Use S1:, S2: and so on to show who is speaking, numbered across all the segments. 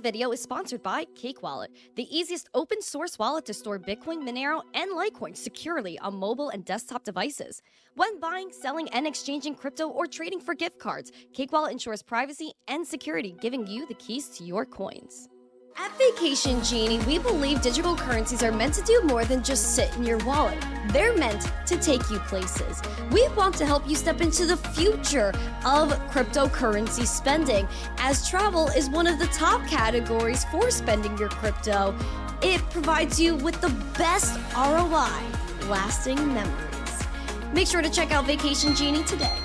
S1: video is sponsored by Cake Wallet, the easiest open source wallet to store Bitcoin, Monero, and Litecoin securely on mobile and desktop devices. When buying, selling, and exchanging crypto or trading for gift cards, Cake Wallet ensures privacy and security, giving you the keys to your coins. At Vacation Genie, we believe digital currencies are meant to do more than just sit in your wallet. They're meant to take you places. We want to help you step into the future of cryptocurrency spending, as travel is one of the top categories for spending your crypto. It provides you with the best ROI, lasting memories. Make sure to check out Vacation Genie today.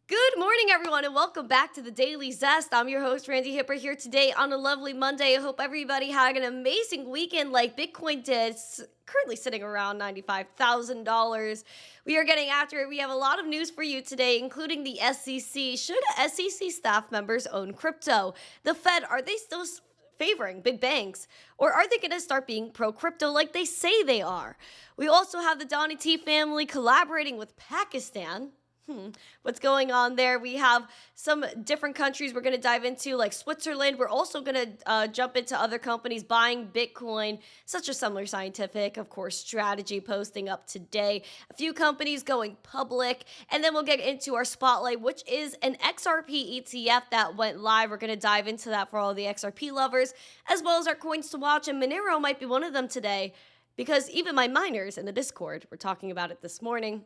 S1: Good morning, everyone, and welcome back to the Daily Zest. I'm your host, Randi Hipper, here today on a lovely Monday. I hope everybody had an amazing weekend like Bitcoin did. It's currently sitting around $95,000. We are getting after it. We have a lot of news for you today, including the SEC. Should SEC staff members own crypto? The Fed, are they still favoring big banks, or are they going to start being pro-crypto like they say they are? We also have the Donnie T family collaborating with Pakistan. What's going on there? We have some different countries we're going to dive into, like Switzerland. We're also going to jump into other companies buying Bitcoin, such as Similar Scientific, of course, Strategy posting up today. A few companies going public, and then we'll get into our spotlight, which is an XRP ETF that went live. We're going to dive into that for all the XRP lovers, as well as our coins to watch, and Monero might be one of them today, because even my miners in the Discord were talking about it this morning.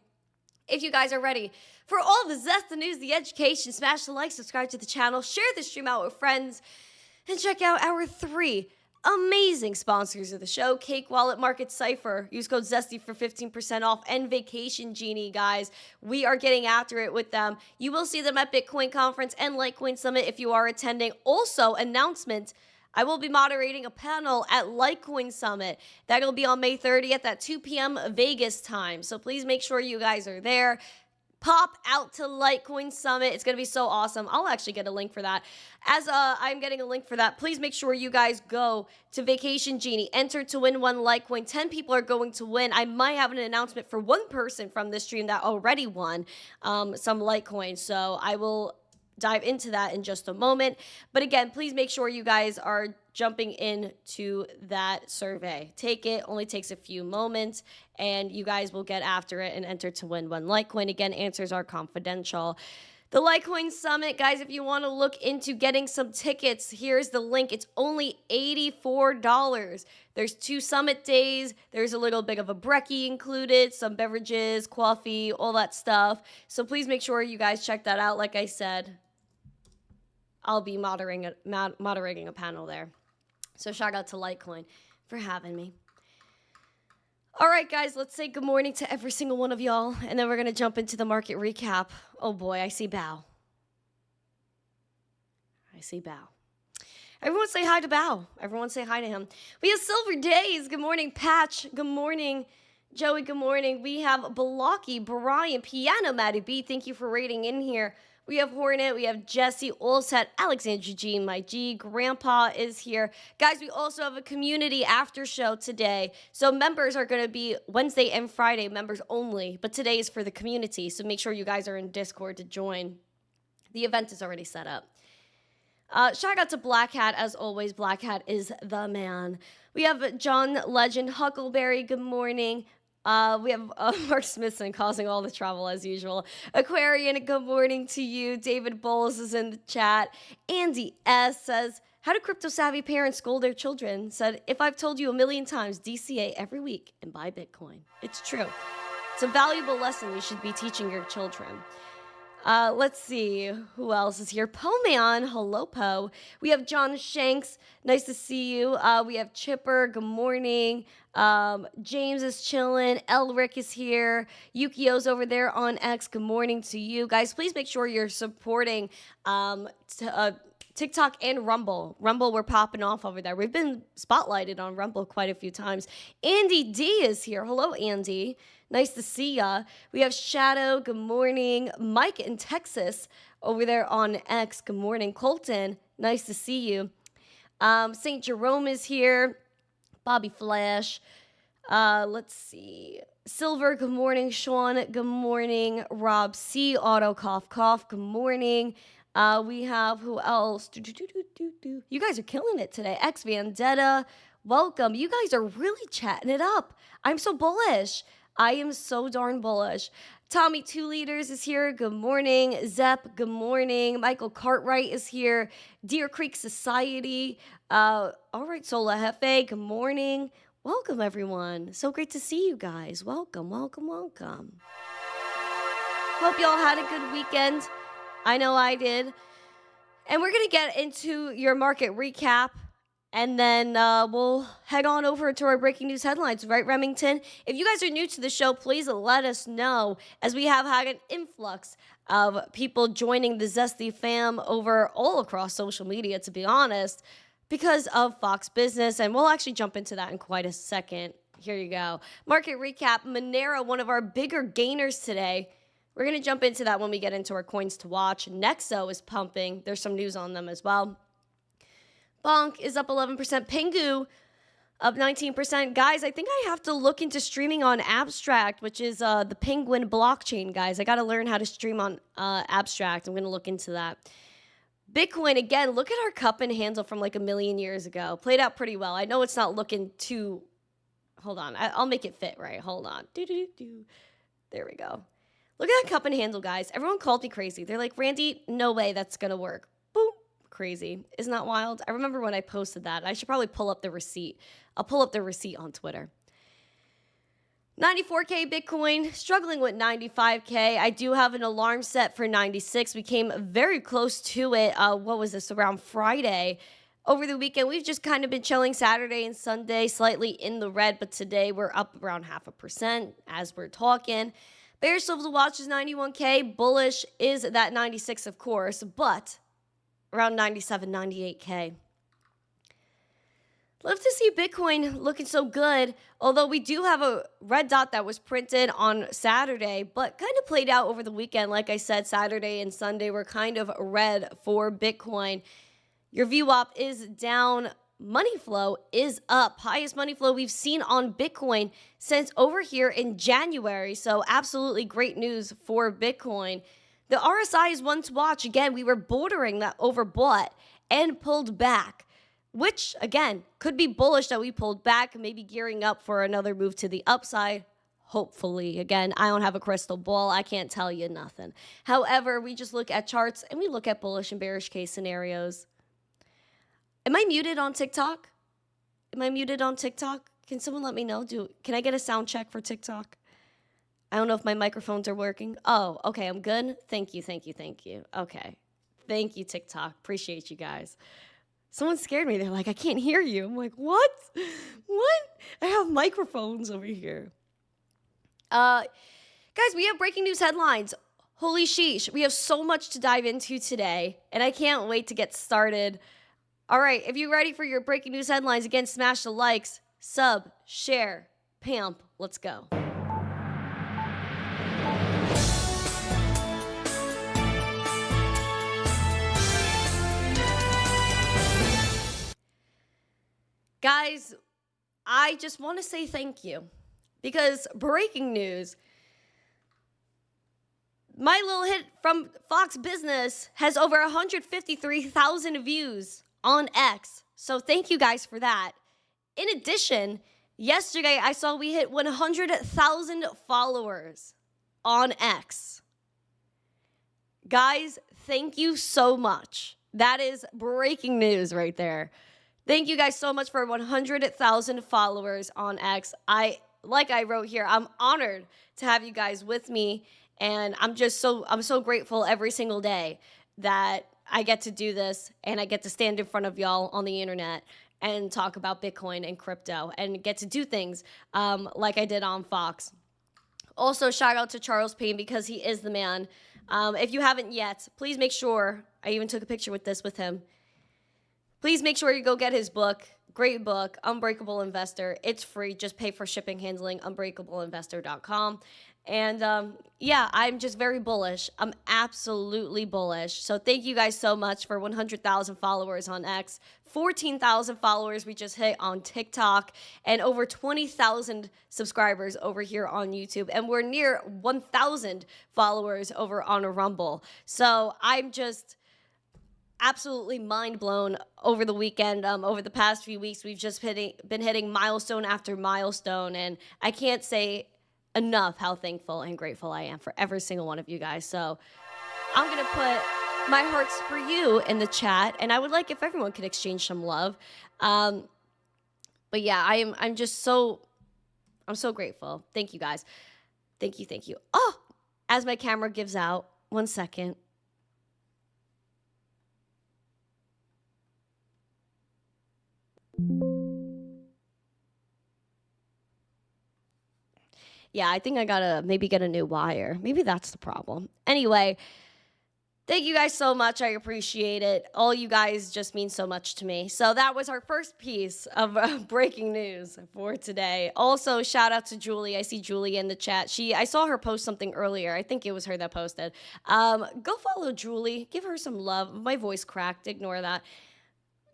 S1: If you guys are ready for all the zest, the news, the education, smash the like, subscribe to the channel, share the stream out with friends, and check out our 3 amazing sponsors of the show: Cake Wallet, Market Cipher. Use code ZESTY for 15% off, and Vacation Genie, guys. We are getting after it with them. You will see them at Bitcoin Conference and Litecoin Summit if you are attending. Also, announcement: I will be moderating a panel at Litecoin Summit. That'll be on May 30th at 2 p.m. Vegas time. So please make sure you guys are there. Pop out to Litecoin Summit. It's going to be so awesome. I'll actually get a link for that. As I'm getting a link for that, please make sure you guys go to Vacation Genie. Enter to win 1 Litecoin. 10 people are going to win. I might have an announcement for 1 person from this stream that already won some Litecoin. So I will dive into that in just a moment. But again, please make sure you guys are jumping into that survey. Take it, only takes a few moments, and you guys will get after it and enter to win 1 Litecoin. Again, answers are confidential. The Litecoin Summit, guys, if you want to look into getting some tickets, here's the link. It's only $84. There's 2 summit days. There's a little bit of a brekkie included, some beverages, coffee, all that stuff. So please make sure you guys check that out. Like I said, I'll be moderating a panel there. So shout out to Litecoin for having me. All right, guys, let's say good morning to every single one of y'all, and then we're going to jump into the market recap. Oh, boy, I see Bao. I see Bao. Everyone say hi to Bao. Everyone say hi to him. We have Silver Days. Good morning, Patch. Good morning, Joey. Good morning. We have Balaki, Brian, Piano, Maddie B. Thank you for rating in here. We have Hornet, we have Jesse, Olset, Alexandra G, my G, Grandpa is here. Guys, we also have a community after show today. So members are going to be Wednesday and Friday, members only. But today is for the community, so make sure you guys are in Discord to join. The event is already set up. Shout out to Black Hat, as always. Black Hat is the man. We have John Legend, Huckleberry, good morning. We have Mark Smithson causing all the trouble as usual. Aquarian, good morning to you. David Bowles is in the chat. Andy S says, how do crypto-savvy parents scold their children? Said, if I've told you a million times, DCA every week and buy Bitcoin. It's true. It's a valuable lesson you should be teaching your children. Let's see who else is here. Poman, hello Po. We have John Shanks, nice to see you. We have Chipper, good morning. James is chilling. Elric is here. Yukio's over there on X. Good morning to you guys. Please make sure you're supporting TikTok and Rumble. Rumble, we're popping off over there. We've been spotlighted on Rumble quite a few times. Andy D is here. Hello, Andy. Nice to see ya. We have Shadow. Good morning. Mike in Texas over there on X. Good morning. Colton, nice to see you. St. Jerome is here. Bobby Flash. Let's see. Silver, good morning. Sean, good morning. Rob C. Auto Cough Cough, good morning. We have who else? You guys are killing it today. X Vendetta, welcome. You guys are really chatting it up. I'm so bullish. I am so darn bullish. Tommy 2 Liters is here. Good morning. Zepp, good morning. Michael Cartwright is here. Deer Creek Society. All right, Sola Hefe, good morning. Welcome, everyone. So great to see you guys. Welcome, welcome, welcome. Hope y'all had a good weekend. I know I did. And we're going to get into your market recap. And then we'll head on over to our breaking news headlines, right, Remington? If you guys are new to the show, please let us know, as we have had an influx of people joining the Zesty fam over all across social media, to be honest, because of Fox Business. And we'll actually jump into that in quite a second. Here you go. Market recap. Monero, one of our bigger gainers today. We're going to jump into that when we get into our coins to watch. Nexo is pumping. There's some news on them as well. Bonk is up 11%. Pingu up 19%. Guys, I think I have to look into streaming on Abstract, which is the Penguin blockchain, guys. I got to learn how to stream on Abstract. I'm going to look into that. Bitcoin, again, look at our cup and handle from like a million years ago. Played out pretty well. I know it's not looking too... Hold on. I'll make it fit right. Hold on. There we go. Look at that cup and handle, guys. Everyone called me crazy. They're like, Randy, no way that's going to work. Boom. Crazy. Isn't that wild? I remember when I posted that. I should probably pull up the receipt. I'll pull up the receipt on Twitter. 94K Bitcoin, struggling with 95K. I do have an alarm set for 96. We came very close to it. What was this? Around Friday. Over the weekend, we've just kind of been chilling Saturday and Sunday, slightly in the red. But today, we're up around 0.5% as we're talking. Bear still to watch is 91K. Bullish is that 96, of course. But around 97, 98K. Love to see Bitcoin looking so good, although we do have a red dot that was printed on Saturday, but kind of played out over the weekend. Like I said, Saturday and Sunday were kind of red for Bitcoin. Your VWAP is down. Money flow is up. Highest money flow we've seen on Bitcoin since over here in January. So absolutely great news for Bitcoin. The RSI is one to watch. Again, we were bordering that overbought and pulled back, which, again, could be bullish that we pulled back, maybe gearing up for another move to the upside, hopefully. Again, I don't have a crystal ball. I can't tell you nothing. However, we just look at charts and we look at bullish and bearish case scenarios. Am I muted on TikTok? Am I muted on TikTok? Can someone let me know? Can I get a sound check for TikTok? I don't know if my microphones are working. Oh, okay, I'm good. Thank you, thank you, thank you. Okay. Thank you, TikTok. Appreciate you guys. Someone scared me. They're like, I can't hear you. I'm like, what? What? I have microphones over here. Guys, we have breaking news headlines. Holy sheesh. We have so much to dive into today, and I can't wait to get started. All right, if you're ready for your breaking news headlines, again, smash the likes, sub, share, pamp. Let's go. Guys, I just want to say thank you because breaking news, my little hit from Fox Business has over 153,000 views on X. So thank you guys for that. In addition, yesterday I saw we hit 100,000 followers on X. Guys, thank you so much. That is breaking news right there. Thank you guys so much for 100,000 followers on X. Like I wrote here, I'm honored to have you guys with me, and I'm so grateful every single day that I get to do this and I get to stand in front of y'all on the internet and talk about Bitcoin and crypto and get to do things like I did on Fox. Also, shout out to Charles Payne because he is the man. If you haven't yet, please make sure, I even took a picture with him. Please make sure you go get his book. Great book, Unbreakable Investor. It's free. Just pay for shipping, handling, unbreakableinvestor.com. And yeah, I'm just very bullish. I'm absolutely bullish. So thank you guys so much for 100,000 followers on X, 14,000 followers we just hit on TikTok, and over 20,000 subscribers over here on YouTube. And we're near 1,000 followers over on Rumble. So I'm just absolutely mind blown over the weekend. Over the past few weeks, we've just been hitting milestone after milestone, and I can't say enough how thankful and grateful I am for every single one of you guys. So I'm gonna put my hearts for you in the chat, and I would like if everyone could exchange some love. But yeah, I'm so grateful. Thank you guys. Thank you. Oh, as my camera gives out, 1 second. Yeah, I think I gotta maybe get a new wire. Maybe that's the problem. Anyway, thank you guys so much. I appreciate it. All you guys just mean so much to me. So that was our first piece of breaking news for today. Also, shout out to Julie. I see Julie in the chat. I saw her post something earlier. I think it was her that posted. Go follow Julie. Give her some love. My voice cracked. Ignore that.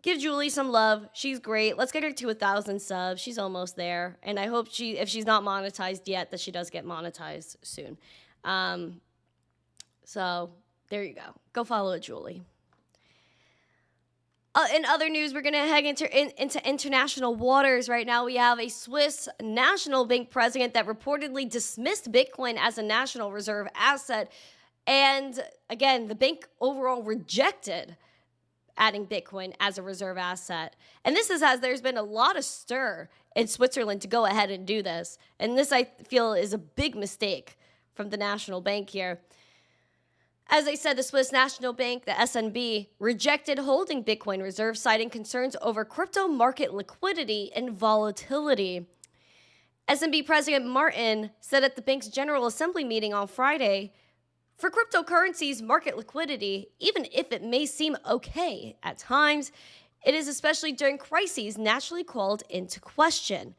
S1: Give Julie some love. She's great. Let's get her to 1,000 subs. She's almost there. And I hope if she's not monetized yet, that she does get monetized soon. So there you go. Go follow Julie. In other news, we're going to head into international waters right now. We have a Swiss National Bank president that reportedly dismissed Bitcoin as a national reserve asset. And again, the bank overall rejected adding Bitcoin as a reserve asset. And this is as there's been a lot of stir in Switzerland to go ahead and do this. And this, I feel, is a big mistake from the national bank here. As I said, the Swiss National Bank, the SNB, rejected holding Bitcoin reserves, citing concerns over crypto market liquidity and volatility. SNB President Martin said at the bank's General Assembly meeting on Friday, for cryptocurrencies market liquidity, even if it may seem okay at times, it is especially during crises naturally called into question.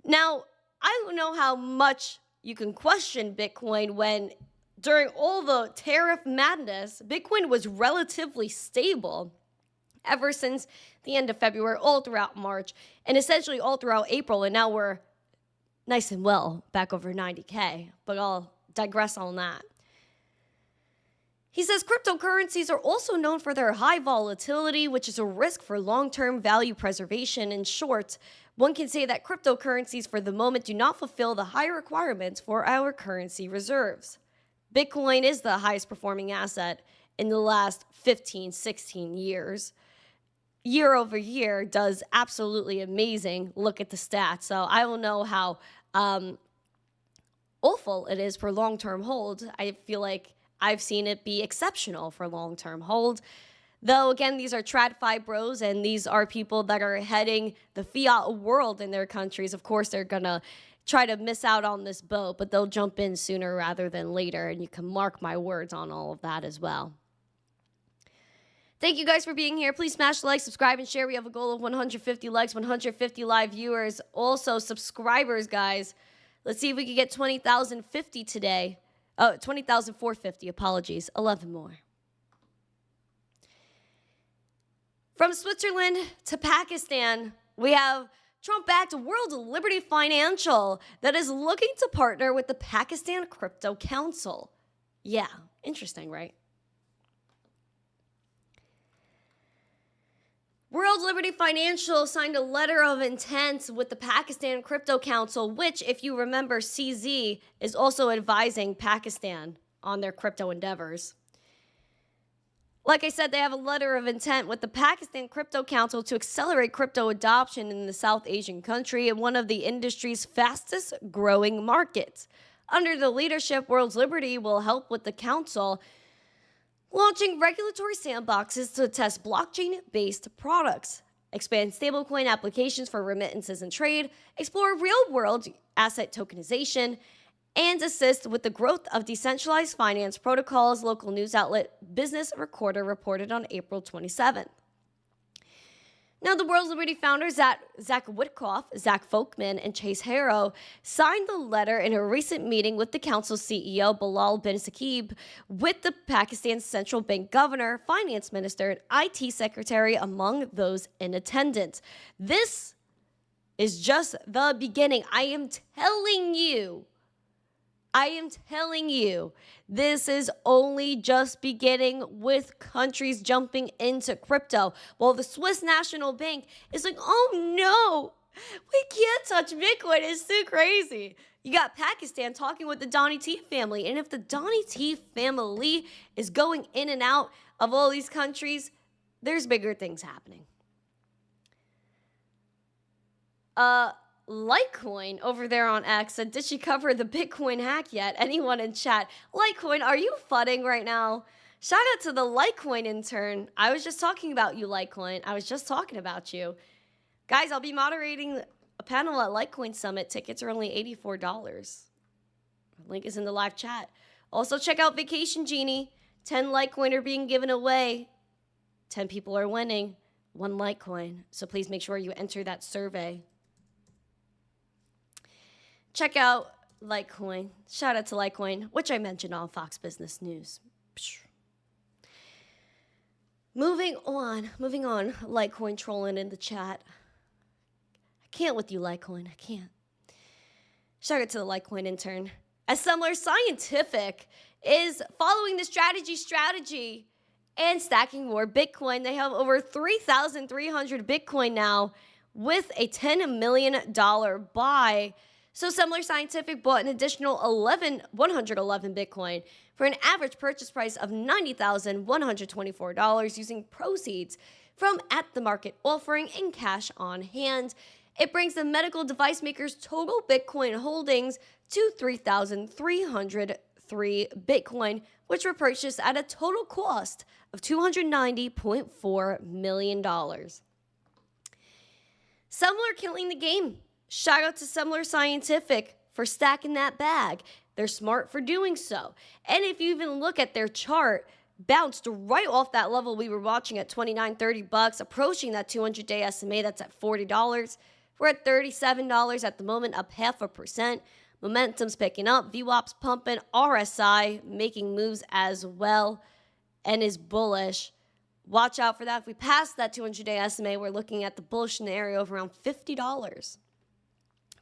S1: Now, I don't know how much you can question Bitcoin when during all the tariff madness, Bitcoin was relatively stable ever since the end of February, all throughout March, and essentially all throughout April, and now we're nice and well back over 90K, but I'll digress on that. He says cryptocurrencies are also known for their high volatility, which is a risk for long-term value preservation. In short, one can say that cryptocurrencies for the moment do not fulfill the high requirements for our currency reserves. Bitcoin is the highest performing asset in the last 15, 16 years. Year over year does absolutely amazing. Look at the stats. So I don't know how awful it is for long-term hold. I feel like I've seen it be exceptional for long-term hold. Though, again, these are TradFi bros, and these are people that are heading the fiat world in their countries. Of course, they're going to try to miss out on this boat, but they'll jump in sooner rather than later, and you can mark my words on all of that as well. Thank you guys for being here. Please smash the like, subscribe, and share. We have a goal of 150 likes, 150 live viewers. Also, subscribers, guys. Let's see if we can get 20,050 today. Oh, 20,450, apologies. 11 more. From Switzerland to Pakistan, we have Trump-backed World Liberty Financial that is looking to partner with the Pakistan Crypto Council. Yeah, interesting, right? World Liberty Financial signed a letter of intent with the Pakistan Crypto Council, which, if you remember, CZ is also advising Pakistan on their crypto endeavors. Like I said, they have a letter of intent with the Pakistan Crypto Council to accelerate crypto adoption in the South Asian country and one of the industry's fastest growing markets. Under the leadership, World Liberty will help with the council launching regulatory sandboxes to test blockchain-based products, expand stablecoin applications for remittances and trade, explore real-world asset tokenization, and assist with the growth of decentralized finance protocols, local news outlet Business Recorder reported on April 27th. Now, the World Liberty founders, Zach Witkoff, Zach Folkman, and Chase Harrow, signed the letter in a recent meeting with the council's CEO, Bilal bin Saqib, with the Pakistan Central Bank Governor, Finance Minister, and IT Secretary among those in attendance. This is just the beginning. I am telling you, I am telling you, this is only just beginning with countries jumping into crypto. While the Swiss National Bank is like, oh no, we can't touch Bitcoin. It's too crazy. You got Pakistan talking with the Donny T family. And if the Donny T family is going in and out of all these countries, there's bigger things happening. Litecoin over there on X said, did she cover the Bitcoin hack yet? Anyone in chat? Litecoin, are you fudding right now? Shout out to the Litecoin intern. I was just talking about you, Litecoin. I was just talking about you. Guys, I'll be moderating a panel at Litecoin Summit. Tickets are only $84. Link is in the live chat. Also, check out Vacation Genie. 10 Litecoin are being given away. 10 people are winning. 1 Litecoin. So please make sure you enter that survey. Check out Litecoin. Shout out to Litecoin, which I mentioned on Fox Business News. Moving on. Litecoin trolling in the chat. I can't with you, Litecoin. I can't. Shout out to the Litecoin intern. As Semler Scientific is following the strategy and stacking more Bitcoin. They have over 3,300 Bitcoin now with a $10 million buy. So Semler Scientific bought an additional 111 Bitcoin for an average purchase price of $90,124 using proceeds from at-the-market offering and cash on hand. It brings the medical device maker's total Bitcoin holdings to 3,303 Bitcoin, which were purchased at a total cost of $290.4 million. Semler killing the game. Shout out to Semler Scientific for stacking that bag. They're smart for doing so. And if you even look at their chart, bounced right off that level we were watching at $29.30, approaching that 200-day SMA that's at $40. We're at $37 at the moment, up 0.5%. Momentum's picking up. VWAP's pumping. RSI making moves as well and is bullish. Watch out for that. If we pass that 200-day SMA, we're looking at the bullish scenario of around $50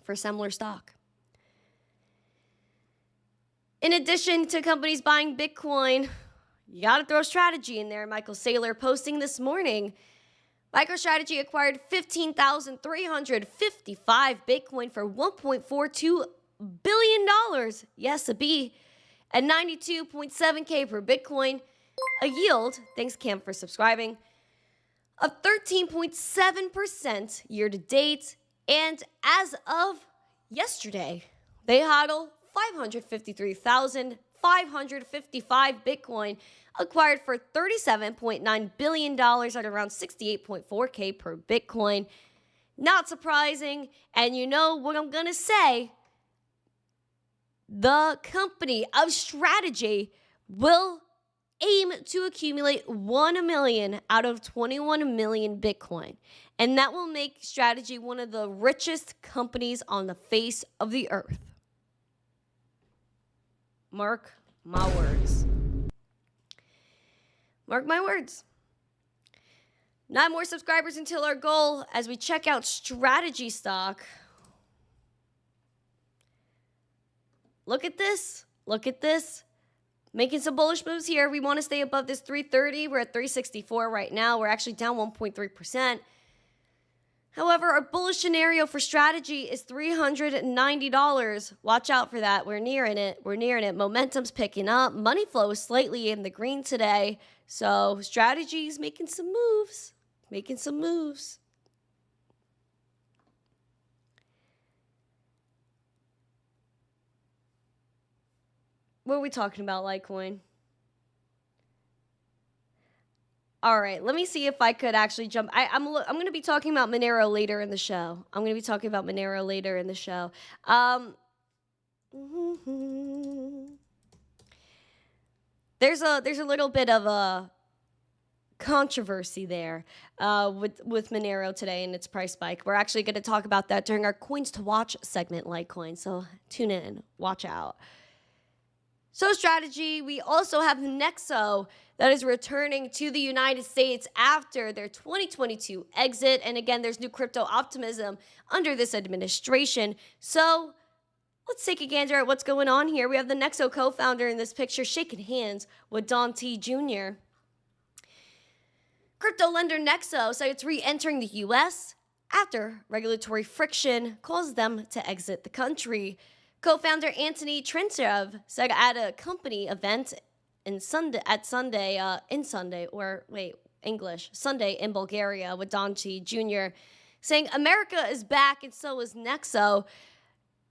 S1: for Semler stock. In addition to companies buying Bitcoin, you got to throw strategy in there. Michael Saylor posting this morning. MicroStrategy acquired 15,355 Bitcoin for $1.42 billion. Yes, a B. At 92.7K per Bitcoin. A yield, thanks Cam for subscribing, of 13.7% year to date. And as of yesterday, they hodl 553,555 Bitcoin, acquired for $37.9 billion at around 68.4K per Bitcoin. Not surprising. And you know what I'm going to say? The company of strategy will aim to accumulate 1 million out of 21 million Bitcoin. And that will make Strategy one of the richest companies on the face of the earth. Mark my words. Mark my words. 9 more subscribers until our goal as we check out Strategy stock. Look at this. Look at this. Making some bullish moves here. We want to stay above this 330. We're at 364 right now. We're actually down 1.3%. However, our bullish scenario for Strategy is $390. Watch out for that. We're nearing it. We're nearing it. Momentum's picking up. Money flow is slightly in the green today. So Strategy's making some moves. Making some moves. What are we talking about, Litecoin? All right, let me see if I could actually jump. I'm going to be talking about Monero later in the show. There's a little bit of a controversy there with Monero today and its price spike. We're actually going to talk about that during our Coins to Watch segment, Litecoin. So tune in, watch out. So Strategy, we also have Nexo that is returning to the United States after their 2022 exit. And again, there's new crypto optimism under this administration. So Let's take a gander at what's going on here. We have the Nexo co-founder in this picture shaking hands with Don T. Jr. Crypto lender Nexo said it's re-entering the U.S. after regulatory friction caused them to exit the country. Co-founder Anthony Trentyev said at a company event Sunday in Bulgaria with Don T. Jr., saying America is back and so is Nexo.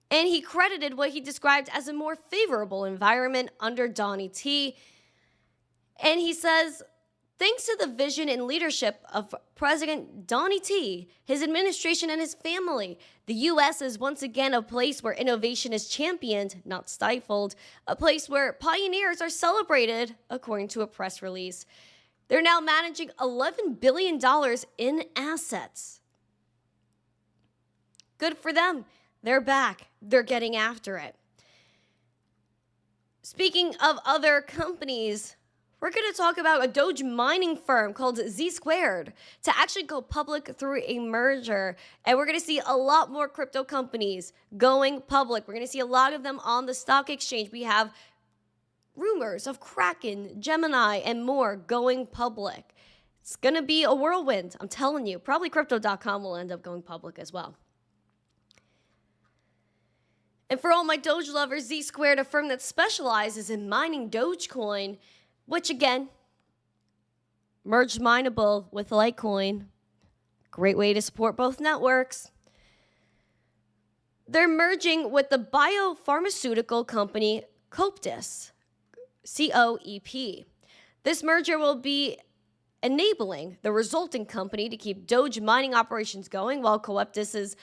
S1: And he credited what he described as a more favorable environment under Donnie T. And he says, thanks to the vision and leadership of President Donnie T, his administration, and his family, the U.S. is once again a place where innovation is championed, not stifled, a place where pioneers are celebrated, according to a press release. They're now managing $11 billion in assets. Good for them. They're back. They're getting after it. Speaking of other companies, we're going to talk about a Doge mining firm called Z Squared to actually go public through a merger. And we're going to see a lot more crypto companies going public. We're going to see a lot of them on the stock exchange. We have rumors of Kraken, Gemini, and more going public. It's going to be a whirlwind. I'm telling you. Probably Crypto.com will end up going public as well. And for all my Doge lovers, Z Squared, a firm that specializes in mining Dogecoin, which again, merged mineable with Litecoin. Great way to support both networks. They're merging with the biopharmaceutical company Coptis, COEP. This merger will be enabling the resulting company to keep Doge mining operations going while Coptis's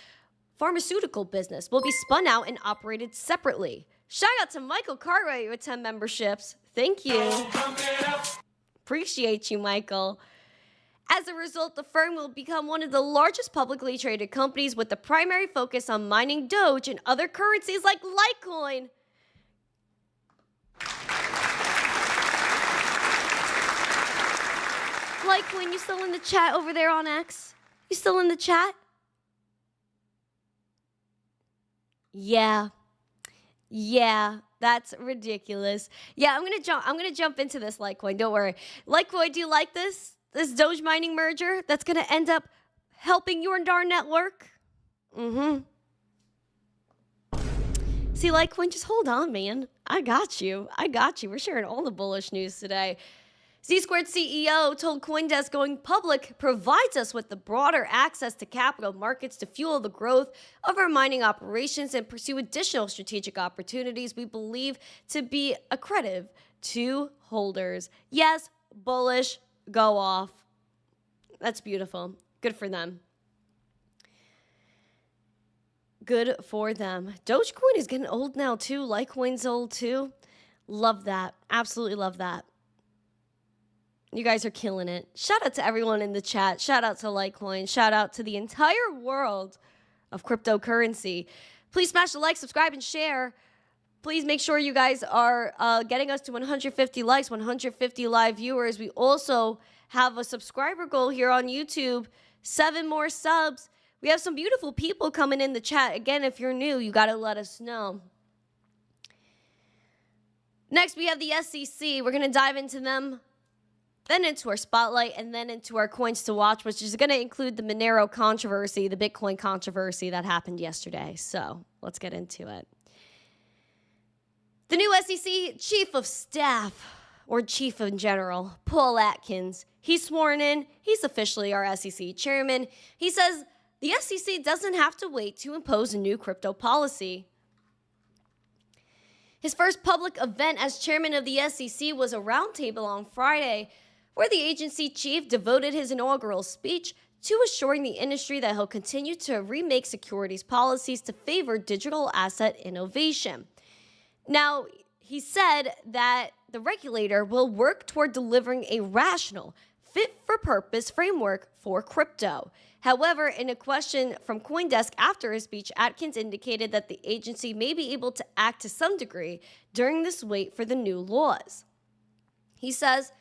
S1: pharmaceutical business will be spun out and operated separately. Shout out to Michael Cartwright with 10 memberships. Thank you. Appreciate you, Michael. As a result, the firm will become one of the largest publicly traded companies with the primary focus on mining Doge and other currencies like Litecoin. Litecoin, you still in the chat over there on X? You still in the chat? Yeah, that's ridiculous. Yeah, I'm gonna jump into this Litecoin. Don't worry. Litecoin, do you like this Doge mining merger that's gonna end up helping your darn network? See, Litecoin, just hold on, man. I got you. We're sharing all the bullish news today. Z-Squared CEO told CoinDesk going public provides us with the broader access to capital markets to fuel the growth of our mining operations and pursue additional strategic opportunities we believe to be accretive to holders. Yes, bullish, go off. That's beautiful. Good for them. Good for them. Dogecoin is getting old now too. Litecoin's old too. Love that. Absolutely love that. You guys are killing it. Shout out to everyone in the chat. Shout out to Litecoin. Shout out to the entire world of cryptocurrency. Please smash the like, subscribe, and share. Please make sure you guys are getting us to 150 likes, 150 live viewers. We also have a subscriber goal here on YouTube. 7 more subs. We have some beautiful people coming in the chat. Again, if you're new, you got to let us know. Next, we have the SEC. We're going to dive into them, then into our spotlight, and then into our coins to watch, which is going to include the Monero controversy, the Bitcoin controversy that happened yesterday. So let's get into it. The new SEC Chief of Staff, or Chief in general, Paul Atkins, he's sworn in. He's officially our SEC chairman. He says the SEC doesn't have to wait to impose a new crypto policy. His first public event as chairman of the SEC was a roundtable on Friday, where the agency chief devoted his inaugural speech to assuring the industry that he'll continue to remake securities policies to favor digital asset innovation. Now, he said that the regulator will work toward delivering a rational, fit-for-purpose framework for crypto. However, in a question from CoinDesk after his speech, Atkins indicated that the agency may be able to act to some degree during this wait for the new laws. He says,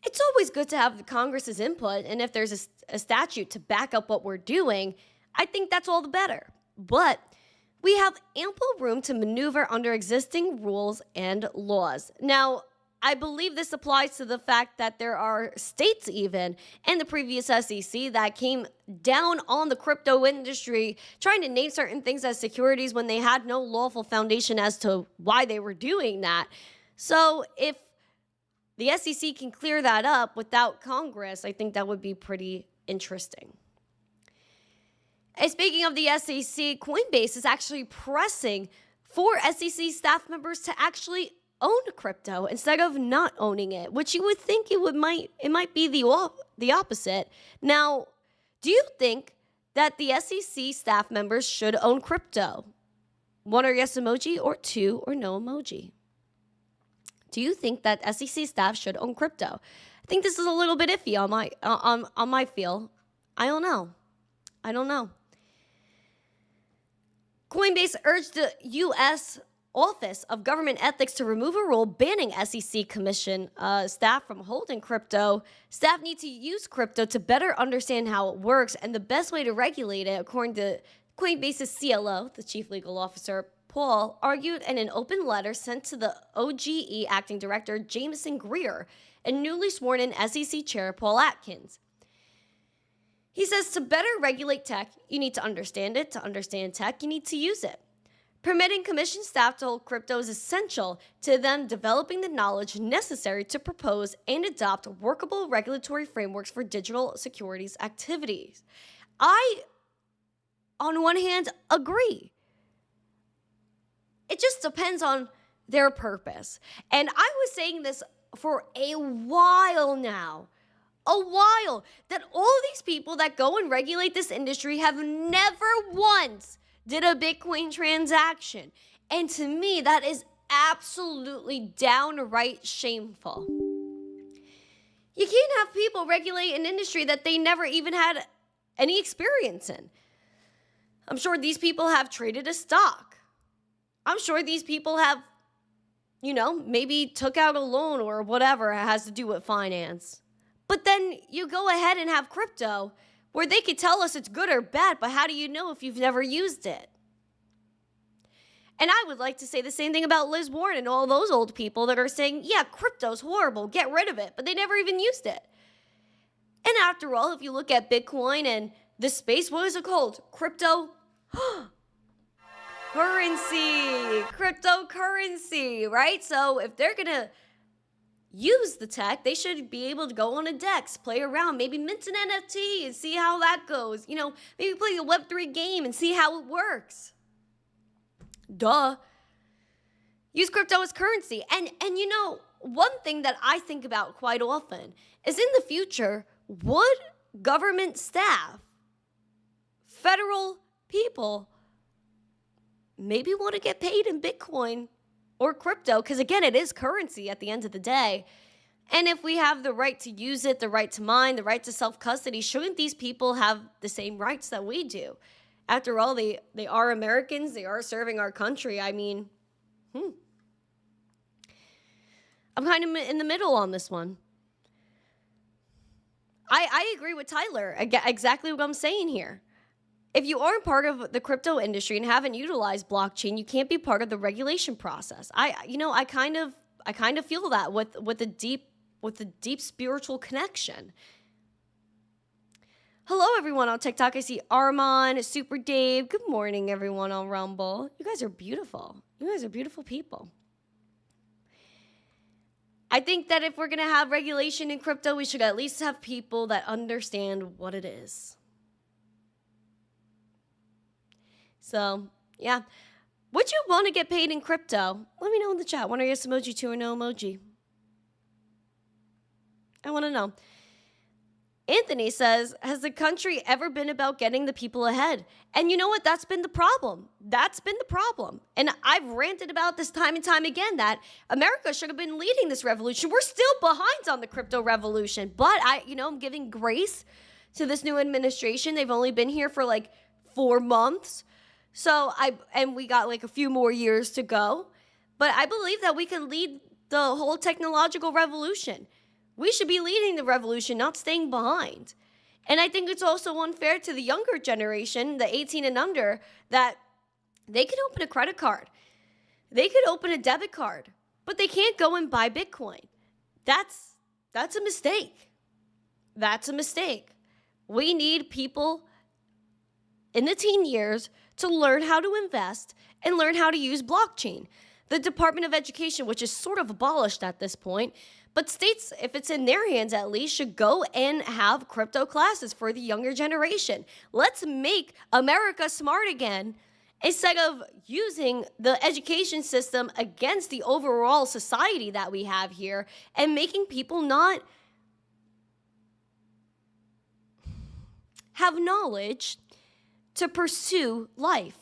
S1: it's always good to have the Congress's input, and if there's a statute to back up what we're doing, I think that's all the better. But We have ample room to maneuver under existing rules and laws. Now, I believe this applies to the fact that there are states even and the previous SEC that came down on the crypto industry trying to name certain things as securities when they had no lawful foundation as to why they were doing that. So if the SEC can clear that up without Congress, I think that would be pretty interesting. And speaking of the SEC, Coinbase is actually pressing for SEC staff members to actually own crypto instead of not owning it, which you would think it might be the opposite. Now, do you think that the SEC staff members should own crypto? 1 or yes emoji, or 2 or no emoji. Do you think that SEC staff should own crypto? I think this is a little bit iffy on my feel. I don't know. Coinbase urged the U.S. Office of Government Ethics to remove a rule banning SEC commission staff from holding crypto. Staff need to use crypto to better understand how it works, and the best way to regulate it, according to Coinbase's CLO, the Chief Legal Officer, Paul, argued in an open letter sent to the OGE Acting Director, Jameson Greer, and newly sworn-in SEC Chair, Paul Atkins. He says to better regulate tech, you need to understand it. To understand tech, you need to use it. Permitting commission staff to hold crypto is essential to them developing the knowledge necessary to propose and adopt workable regulatory frameworks for digital securities activities. I, on one hand, agree. It just depends on their purpose. And I was saying this for a while now. That all these people that go and regulate this industry have never once did a Bitcoin transaction. And to me, that is absolutely downright shameful. You can't have people regulate an industry that they never even had any experience in. I'm sure these people have traded a stock. I'm sure these people have, maybe took out a loan or whatever has to do with finance. But then you go ahead and have crypto where they could tell us it's good or bad, but how do you know if you've never used it? And I would like to say the same thing about Liz Warren and all those old people that are saying, yeah, crypto's horrible, get rid of it, but they never even used it. And after all, if you look at Bitcoin and the space, what is it called? Cryptocurrency, right? So if they're going to use the tech, they should be able to go on a DEX, play around, maybe mint an NFT and see how that goes. Maybe play a Web3 game and see how it works. Duh. Use crypto as currency. And one thing that I think about quite often is in the future, would government staff, federal people, maybe want to get paid in Bitcoin or crypto, because again, it is currency at the end of the day. And if we have the right to use it, the right to mine, the right to self-custody, shouldn't these people have the same rights that we do? After all, they are Americans, they are serving our country. I mean, I'm kind of in the middle on this one. I agree with Tyler, exactly what I'm saying here. If you aren't part of the crypto industry and haven't utilized blockchain, you can't be part of the regulation process. I kind of feel that with a deep spiritual connection. Hello, everyone on TikTok. I see Armand, Super Dave. Good morning, everyone on Rumble. You guys are beautiful. You guys are beautiful people. I think that if we're going to have regulation in crypto, we should at least have people that understand what it is. So, yeah. Would you want to get paid in crypto? Let me know in the chat. 1 or yes emoji, 2 or no emoji. I want to know. Anthony says, has the country ever been about getting the people ahead? And you know what? That's been the problem. And I've ranted about this time and time again that America should have been leading this revolution. We're still behind on the crypto revolution. But I'm giving grace to this new administration. They've only been here for like 4 months. And we got like a few more years to go. But I believe that we can lead the whole technological revolution. We should be leading the revolution, not staying behind. And I think it's also unfair to the younger generation, the 18 and under, that They could open a credit card. They could open a debit card, but they can't go and buy Bitcoin. That's a mistake. That's a mistake. We need people in the teen years to learn how to invest and learn how to use blockchain. The Department of Education, which is sort of abolished at this point, but states, if it's in their hands at least, should go and have crypto classes for the younger generation. Let's make America smart again instead of using the education system against the overall society that we have here and making people not have knowledge to pursue life.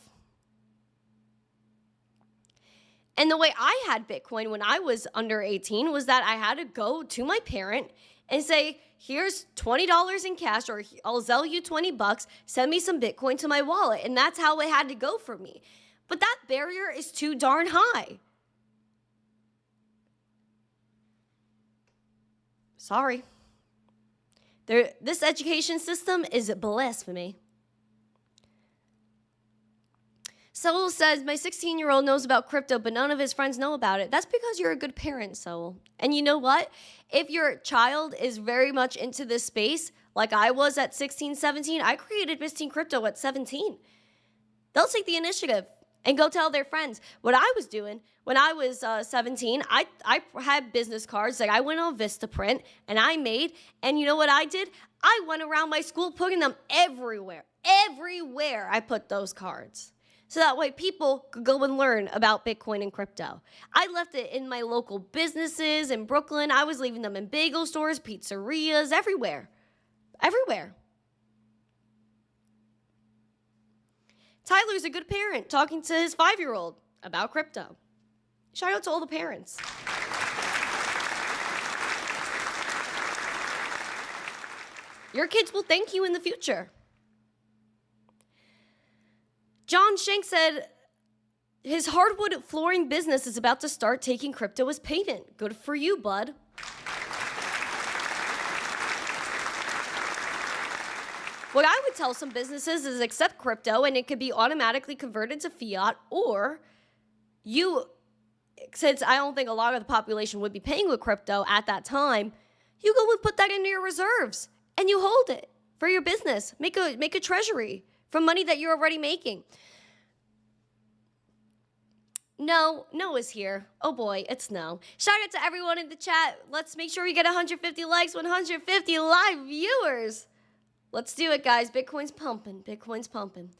S1: And the way I had Bitcoin when I was under 18 was that I had to go to my parent and say, here's $20 in cash, or I'll sell you $20, send me some Bitcoin to my wallet. And that's how it had to go for me. But that barrier is too darn high. Sorry. This education system is blasphemy. Soul says, my 16-year-old knows about crypto, but none of his friends know about it. That's because you're a good parent, Soul. And you know what? If your child is very much into this space, like I was at 16, 17, I created missteencrypto at 17. They'll take the initiative and go tell their friends. What I was doing when I was 17, I had business cards. Like I went on Vistaprint and I made, and you know what I did? I went around my school putting them everywhere. Everywhere I put those cards. So that way people could go and learn about Bitcoin and crypto. I left it in my local businesses in Brooklyn. I was leaving them in bagel stores, pizzerias, everywhere. Everywhere. Tyler's a good parent talking to his 5-year-old about crypto. Shout out to all the parents. Your kids will thank you in the future. John Shank said his hardwood flooring business is about to start taking crypto as payment. Good for you, bud. What I would tell some businesses is accept crypto and it could be automatically converted to fiat, or you, since I don't think a lot of the population would be paying with crypto at that time, you go and put that into your reserves and you hold it for your business. Make a treasury from money that you're already making. No is here. Oh boy, it's no. Shout out to everyone in the chat. Let's make sure we get 150 likes, 150 live viewers. Let's do it, guys. Bitcoin's pumping. Bitcoin's pumping.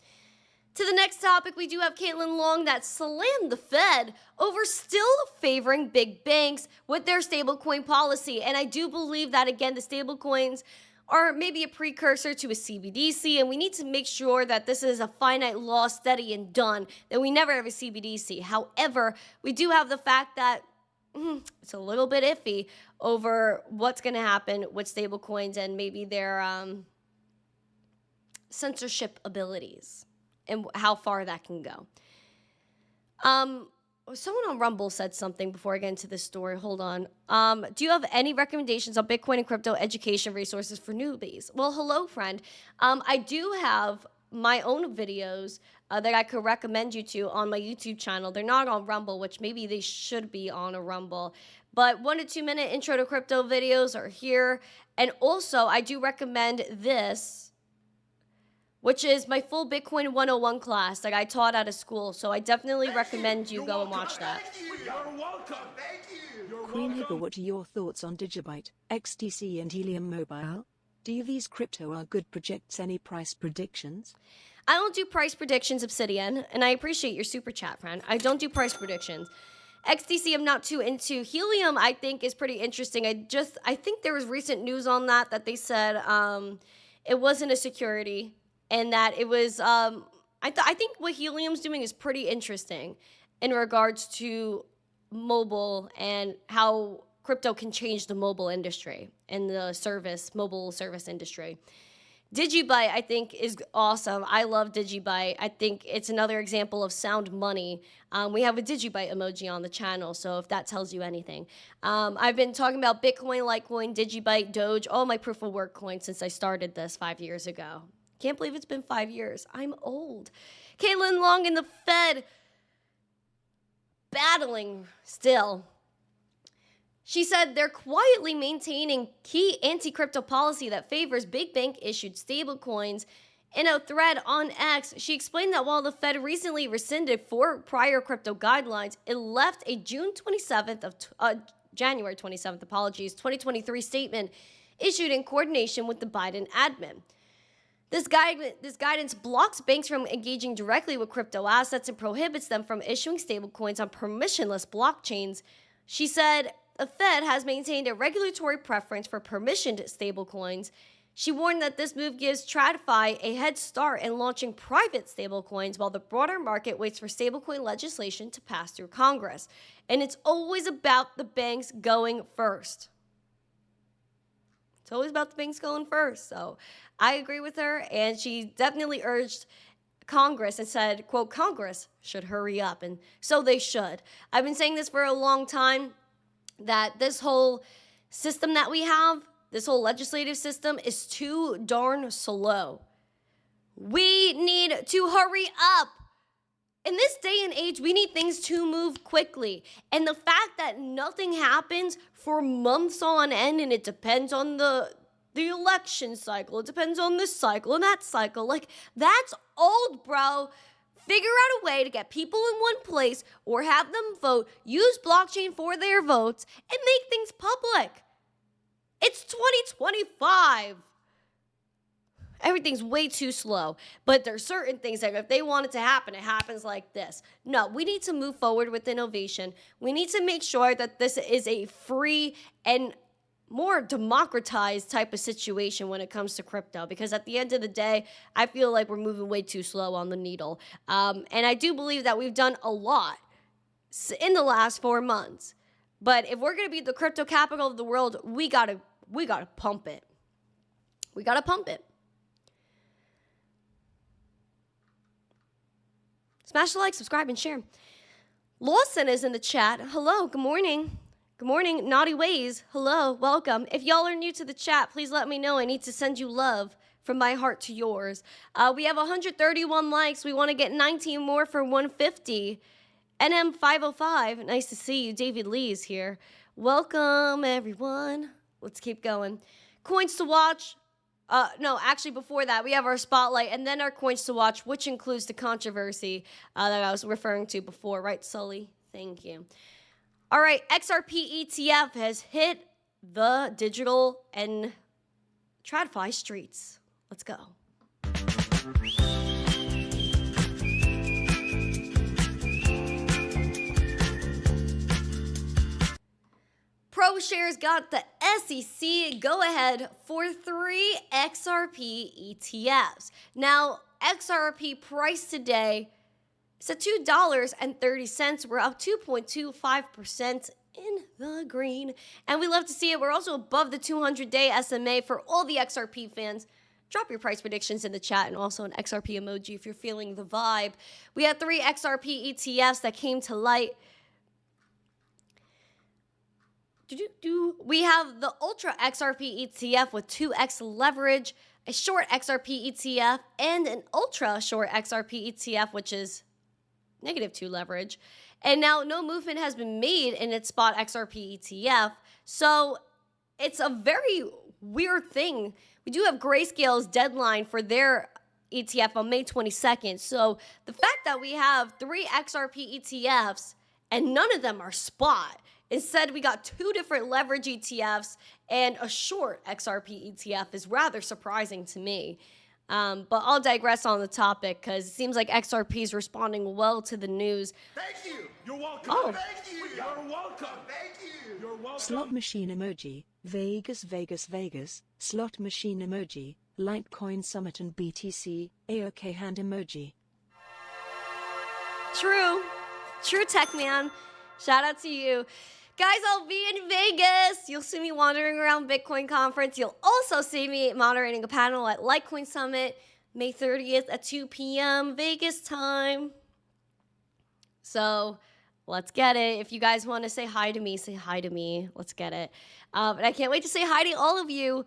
S1: To the next topic, we do have Caitlin Long that slammed the Fed over still favoring big banks with their stablecoin policy. And I do believe that, again, the stablecoins are maybe a precursor to a CBDC, and we need to make sure that this is a finite law, steady and done, that we never have a CBDC. However, we do have the fact that it's a little bit iffy over what's going to happen with stablecoins and maybe their censorship abilities and how far that can go. Someone on Rumble said something before I get into this story. Hold on. Do you have any recommendations on Bitcoin and crypto education resources for newbies? Well, hello, friend. I do have my own videos that I could recommend you to on my YouTube channel. They're not on Rumble, which maybe they should be on a Rumble. But 1 to 2 minute intro to crypto videos are here. And also, I do recommend this, which is my full Bitcoin 101 class that I taught out of school. So I definitely recommend you go and watch that.
S2: You're welcome. Thank you.
S3: Queen Hipper, what are your thoughts on Digibyte, XTC and Helium Mobile? Do you these crypto are good projects? Any price predictions?
S1: I don't do price predictions, Obsidian, and I appreciate your super chat, friend. I don't do price predictions. XTC I'm not too into. Helium I think is pretty interesting. I think there was recent news on that they said it wasn't a security. And that it was, I think what Helium's doing is pretty interesting in regards to mobile and how crypto can change the mobile industry and the mobile service industry. Digibyte, I think, is awesome. I love Digibyte. I think it's another example of sound money. We have a Digibyte emoji on the channel, so if that tells you anything. I've been talking about Bitcoin, Litecoin, Digibyte, Doge, all my proof of work coins since I started this 5 years ago. Can't believe it's been 5 years. I'm old. Caitlin Long in the Fed battling still. She said they're quietly maintaining key anti-crypto policy that favors big bank-issued stablecoins. In a thread on X, she explained that while the Fed recently rescinded 4 prior crypto guidelines, it left a January 27th, 2023 statement issued in coordination with the Biden admin. This guidance blocks banks from engaging directly with crypto assets and prohibits them from issuing stablecoins on permissionless blockchains. She said the Fed has maintained a regulatory preference for permissioned stablecoins. She warned that this move gives TradFi a head start in launching private stablecoins while the broader market waits for stablecoin legislation to pass through Congress. And it's always about the banks going first. It's always about the banks going first. So I agree with her, and she definitely urged Congress and said, quote, Congress should hurry up, and so they should. I've been saying this for a long time, that this whole system that we have, this whole legislative system is too darn slow. We need to hurry up. In this day and age, we need things to move quickly. And the fact that nothing happens for months on end, and it depends on the election cycle, it depends on this cycle and that cycle, like, that's old, bro. Figure out a way to get people in one place or have them vote, use blockchain for their votes, and make things public. It's 2025. Everything's way too slow. But there's certain things that if they want it to happen, it happens like this. No, we need to move forward with innovation. We need to make sure that this is a free and more democratized type of situation when it comes to crypto, because at the end of the day, I feel like we're moving way too slow on the needle. And I do believe that we've done a lot in the last 4 months. But if we're going to be the crypto capital of the world, we gotta pump it. We gotta pump it. Smash the like, subscribe, and share. Lawson is in the chat. Hello, good morning. Good morning, Naughty Ways. Hello, welcome. If y'all are new to the chat, please let me know. I need to send you love from my heart to yours. We have 131 likes. We want to get 19 more for 150. NM505, nice to see you. David Lee is here. Welcome, everyone. Let's keep going. Coins to watch. No, actually, before that, we have our spotlight and then our coins to watch, which includes the controversy that I was referring to before. Right, Sully? Thank you. All right, XRP ETF has hit the digital and TradFi streets. Let's go. ProShares got the SEC go-ahead for 3 XRP ETFs. Now, XRP price today is at $2.30. We're up 2.25% in the green. And we love to see it. We're also above the 200-day SMA for all the XRP fans. Drop your price predictions in the chat and also an XRP emoji if you're feeling the vibe. We had 3 XRP ETFs that came to light. We have the Ultra XRP ETF with 2x leverage, a short XRP ETF, and an Ultra short XRP ETF, which is -2 leverage. And now no movement has been made in its spot XRP ETF. So it's a very weird thing. We do have Grayscale's deadline for their ETF on May 22nd. So the fact that we have 3 XRP ETFs and none of them are spot. Instead, we got 2 different leverage ETFs and a short XRP ETF is rather surprising to me. But I'll digress on the topic because it seems like XRP is responding well to the news.
S2: Thank you. You're welcome.
S1: Oh.
S2: Thank you. You're welcome. Thank you. You're welcome.
S3: Slot machine emoji, Vegas, Vegas, Vegas, slot machine emoji, Litecoin Summit and BTC, AOK hand emoji.
S1: True tech man. Shout out to you. Guys, I'll be in Vegas. You'll see me wandering around Bitcoin conference. You'll also see me moderating a panel at Litecoin Summit, May 30th at 2 p.m. Vegas time. So let's get it. If you guys want to say hi to me, say hi to me. Let's get it. And I can't wait to say hi to all of you.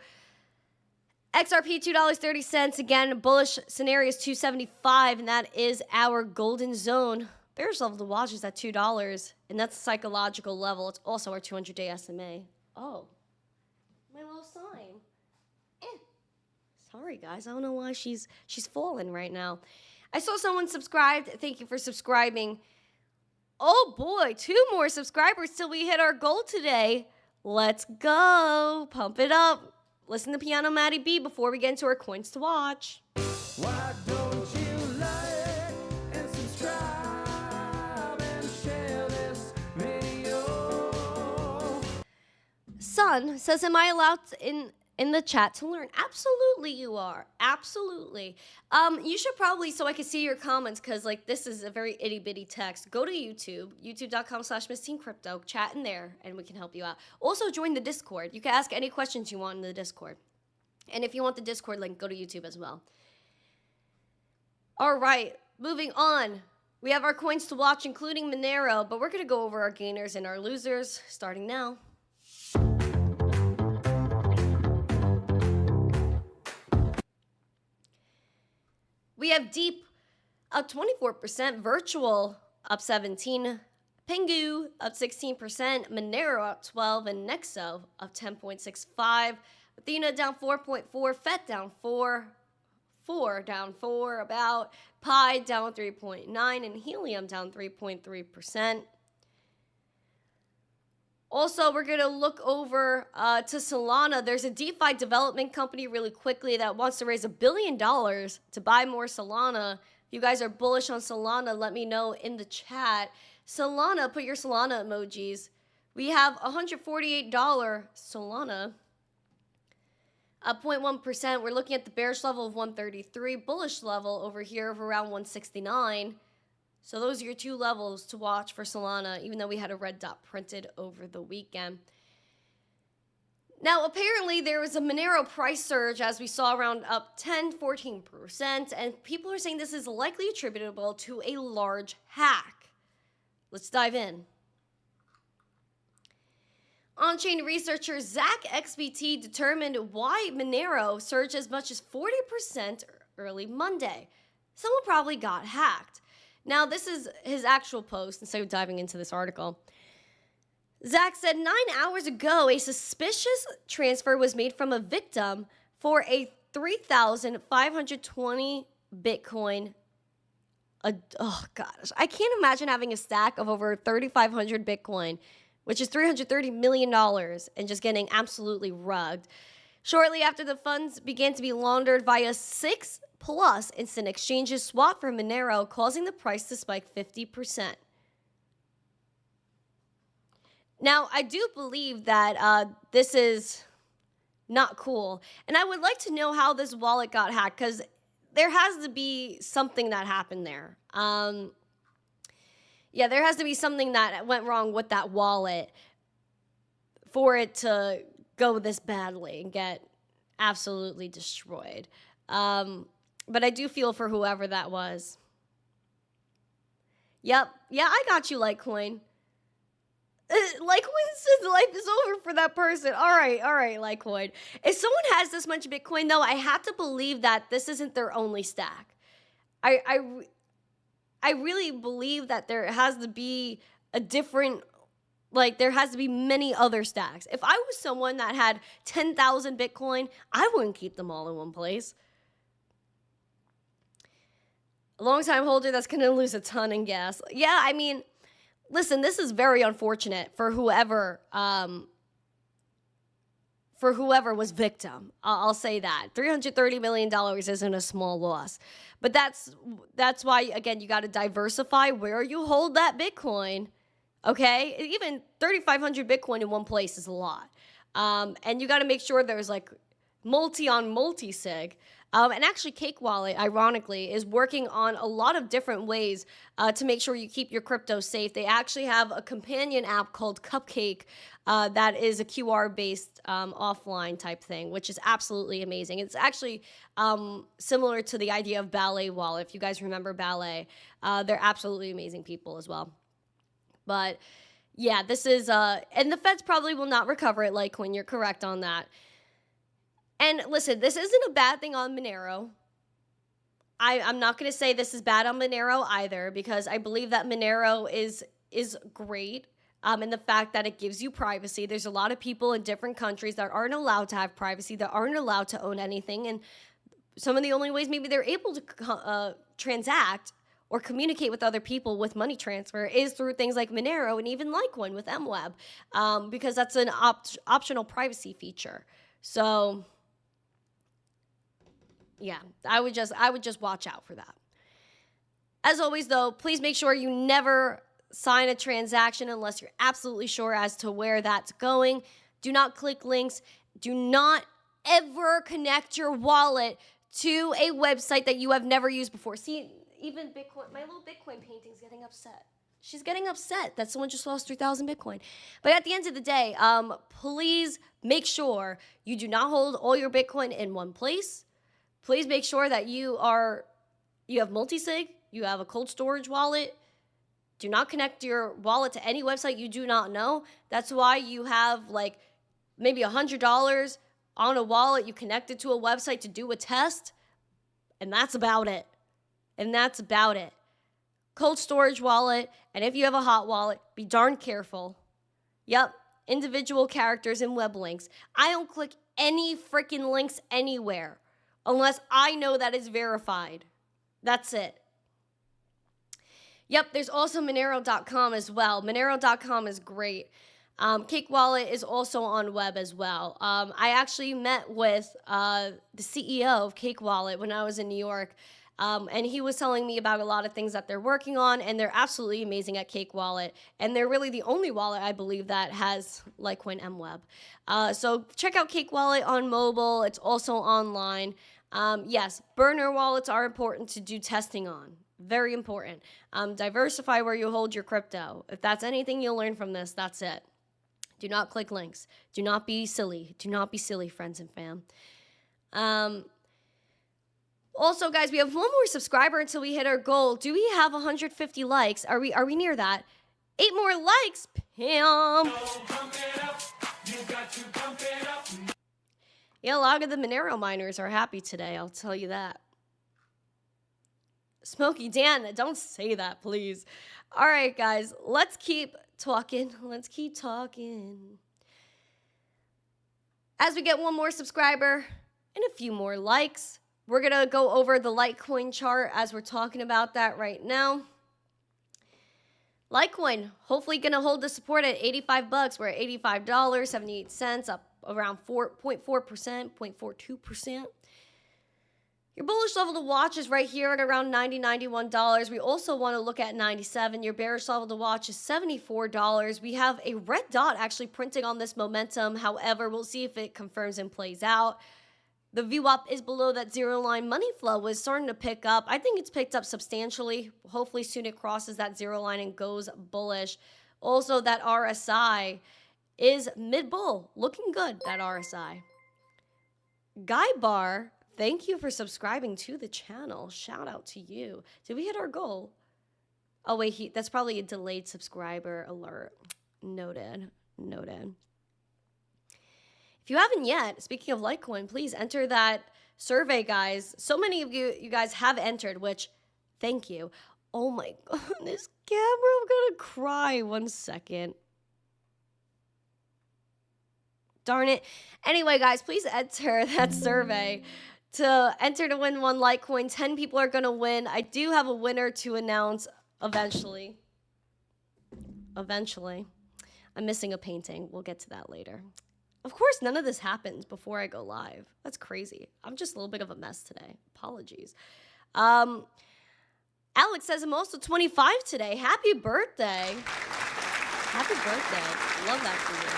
S1: XRP $2.30. Again, bullish scenario is 275, and that is our golden zone. Bearish level to watch is at $2, and that's a psychological level. It's also our 200-day SMA. Oh, my little sign. Sorry, guys. I don't know why she's falling right now. I saw someone subscribed. Thank you for subscribing. Oh boy, 2 more subscribers till we hit our goal today. Let's go. Pump it up. Listen to Piano Maddie B before we get into our coins to watch.
S2: Why don't you like and subscribe and share this video?
S1: Son says, am I allowed in the chat to learn? Absolutely you are. Absolutely. You should probably, so I can see your comments, because like this is a very itty bitty text. Go to YouTube, youtube.com/missteencrypto, chat in there and we can help you out. Also join the Discord. You can ask any questions you want in the Discord. And if you want the Discord link, go to YouTube as well. All right, moving on. We have our coins to watch, including Monero, but we're going to go over our gainers and our losers starting now. We have Deep up 24%, Virtual up 17%, Pengu up 16%, Monero up 12%, and Nexo up 10.65%. Athena down 4.4%, FET down 4%, down 4%, about Pi down 3.9%, and Helium down 3.3%. Also, we're going to look over to Solana. There's a DeFi development company really quickly that wants to raise $1 billion to buy more Solana. If you guys are bullish on Solana, let me know in the chat. Solana, put your Solana emojis. We have $148 Solana, up 0.1%. We're looking at the bearish level of 133, bullish level over here of around 169. So those are your 2 levels to watch for Solana, even though we had a red dot printed over the weekend. Now, apparently there was a Monero price surge, as we saw, around up 10-14%, and people are saying this is likely attributable to a large hack. Let's dive in. On-chain researcher Zach XBT determined why Monero surged as much as 40% early Monday. Someone probably got hacked. Now, this is his actual post instead of diving into this article. Zach said 9 hours ago, a suspicious transfer was made from a victim for a 3,520 Bitcoin. Oh, gosh. I can't imagine having a stack of over 3,500 Bitcoin, which is $330 million, and just getting absolutely rugged. Shortly after the funds began to be laundered via 6+ instant exchanges swapped for Monero, causing the price to spike 50%. Now, I do believe that this is not cool, and I would like to know how this wallet got hacked, because there has to be something that happened there. Yeah, there has to be something that went wrong with that wallet for it to go this badly and get absolutely destroyed. But I do feel for whoever that was. Yep. Yeah, I got you, Litecoin. Litecoin says life is over for that person. All right, Litecoin. If someone has this much Bitcoin, though, I have to believe that this isn't their only stack. I really believe that there has to be a different, like, there has to be many other stacks. If I was someone that had 10,000 Bitcoin, I wouldn't keep them all in one place. A long-time holder that's going to lose a ton in gas. Yeah, I mean, listen, this is very unfortunate for whoever was victim. I'll say that. $330 million isn't a small loss. But that's why, again, you got to diversify where you hold that Bitcoin. Okay? Even 3,500 Bitcoin in one place is a lot. And you got to make sure there's like multi-sig. And actually, Cake Wallet, ironically, is working on a lot of different ways to make sure you keep your crypto safe. They actually have a companion app called Cupcake that is a QR-based offline type thing, which is absolutely amazing. It's actually similar to the idea of Ballet Wallet. If you guys remember Ballet, they're absolutely amazing people as well. But yeah, this is, and the feds probably will not recover it, Litecoin. You're correct on that. And listen, this isn't a bad thing on Monero. I'm not going to say this is bad on Monero either, because I believe that Monero is great. And the fact that it gives you privacy. There's a lot of people in different countries that aren't allowed to have privacy, that aren't allowed to own anything. And some of the only ways maybe they're able to transact or communicate with other people with money transfer is through things like Monero and even Litecoin with MWeb, because that's an optional privacy feature. So yeah, I would just watch out for that. As always, though, please make sure you never sign a transaction unless you're absolutely sure as to where that's going. Do not click links. Do not ever connect your wallet to a website that you have never used before. See, even Bitcoin, my little Bitcoin painting's getting upset. She's getting upset that someone just lost 3,000 Bitcoin. But at the end of the day, please make sure you do not hold all your Bitcoin in one place. Please make sure that you have multi-sig, you have a cold storage wallet. Do not connect your wallet to any website you do not know. That's why you have like maybe $100 on a wallet. You connect it to a website to do a test, and that's about it. Cold storage wallet, and if you have a hot wallet, be darn careful. Yep, individual characters and web links. I don't click any freaking links anywhere unless I know that it's verified. That's it. Yep, there's also Monero.com as well. Monero.com is great. Cake Wallet is also on web as well. I actually met with the CEO of Cake Wallet when I was in New York, and he was telling me about a lot of things that they're working on, and they're absolutely amazing at Cake Wallet. And they're really the only wallet, I believe, that has Litecoin MWeb. So check out Cake Wallet on mobile. It's also online. Yes, burner wallets are important to do testing on. Very important. Diversify where you hold your crypto. If that's anything you'll learn from this, that's it. Do not click links. Do not be silly. Do not be silly, friends and fam. Also, guys, we have one more subscriber until we hit our goal. Do we have 150 likes? Are we near that? 8 more likes, Pam. Yeah, a lot of the Monero miners are happy today, I'll tell you that. Smokey Dan, don't say that, please. All right, guys, let's keep talking. As we get one more subscriber and a few more likes, we're going to go over the Litecoin chart as we're talking about that right now. Litecoin, hopefully going to hold the support at $85. We're at $85.78, up around 4.4%, 0.42%. Your bullish level to watch is right here at around $90, $91. We also want to look at 97. Your bearish level to watch is $74. We have a red dot actually printing on this momentum. However, we'll see if it confirms and plays out. The VWAP is below that zero line. Money flow was starting to pick up. I think it's picked up substantially. Hopefully soon it crosses that zero line and goes bullish. Also, that RSI is mid-bull. Looking good, that RSI. Guy Bar, thank you for subscribing to the channel. Shout out to you. Did we hit our goal? Oh, wait, that's probably a delayed subscriber alert. Noted. If you haven't yet, speaking of Litecoin, please enter that survey, guys. So many of you guys have entered, which, thank you. Oh my goodness, camera, I'm gonna cry. 1 second. Darn it. Anyway, guys, please enter that survey to enter to win one Litecoin. 10 people are gonna win. I do have a winner to announce eventually. I'm missing a painting. We'll get to that later. Of course, none of this happens before I go live. That's crazy. I'm just a little bit of a mess today. Apologies. Alex says I'm also 25 today. Happy birthday. Happy birthday. Love that for you.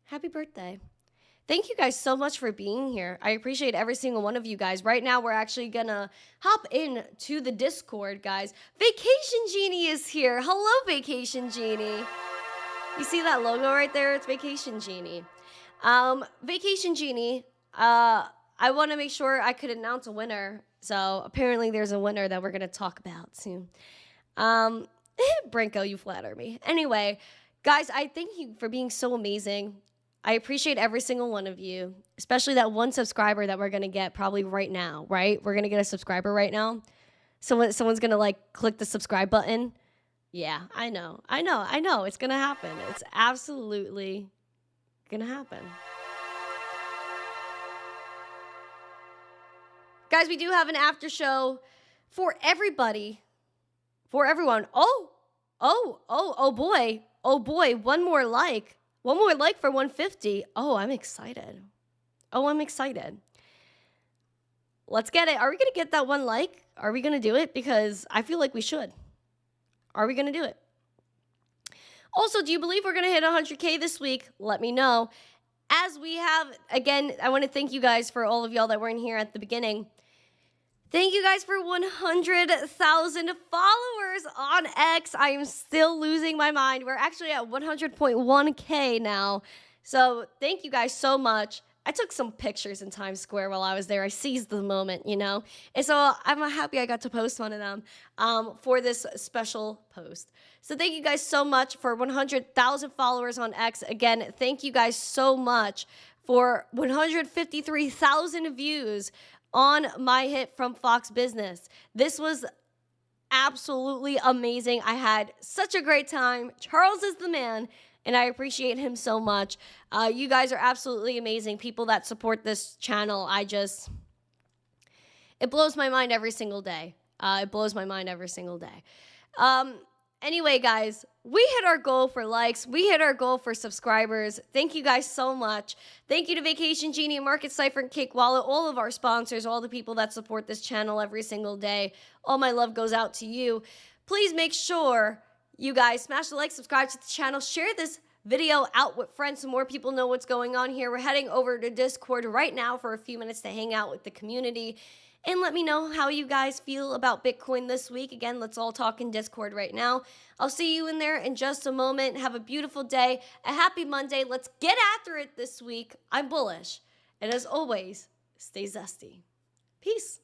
S1: Happy birthday. Thank you guys so much for being here. I appreciate every single one of you guys. Right now, we're actually gonna hop into the Discord, guys. Vacation Genie is here. Hello, Vacation Genie. You see that logo right there? It's Vacation Genie. Vacation Genie, I want to make sure I could announce a winner. So apparently there's a winner that we're gonna talk about soon. Brinko, you flatter me. Anyway, Guys, I thank you for being so amazing. I appreciate every single one of you, especially that one subscriber that we're going to get probably right now, right? We're going to get a subscriber right now. Someone's going to like click the subscribe button. Yeah, I know. It's going to happen. It's absolutely going to happen. Guys, we do have an after show for everybody, for everyone. Oh boy, one more like for 150. Oh, I'm excited. Let's get it. Are we going to get that one like? Are we going to do it? Because I feel like we should. Are we going to do it? Also, do you believe we're going to hit 100K this week? Let me know. As we have, again, I want to thank you guys for all of y'all that weren't here at the beginning. Thank you guys for 100,000 followers on X. I am still losing my mind. We're actually at 100.1K now. So thank you guys so much. I took some pictures in Times Square while I was there. I seized the moment, you know? And so I'm happy I got to post one of them for this special post. So thank you guys so much for 100,000 followers on X. Again, thank you guys so much for 153,000 views on my hit from Fox Business. This was absolutely amazing. I had such a great time. Charles is the man, and I appreciate him so much. You guys are absolutely amazing. People that support this channel, it blows my mind every single day. Anyway, guys, we hit our goal for likes. We hit our goal for subscribers. Thank you guys so much. Thank you to Vacation Genie, Market Cipher, and Cake Wallet, all of our sponsors, all the people that support this channel every single day. All my love goes out to you. Please make sure you guys smash the like, subscribe to the channel, share this video out with friends so more people know what's going on here. We're heading over to Discord right now for a few minutes to hang out with the community. And let me know how you guys feel about Bitcoin this week. Again, let's all talk in Discord right now. I'll see you in there in just a moment. Have a beautiful day, a happy Monday. Let's get after it this week. I'm bullish. And as always, stay zesty. Peace.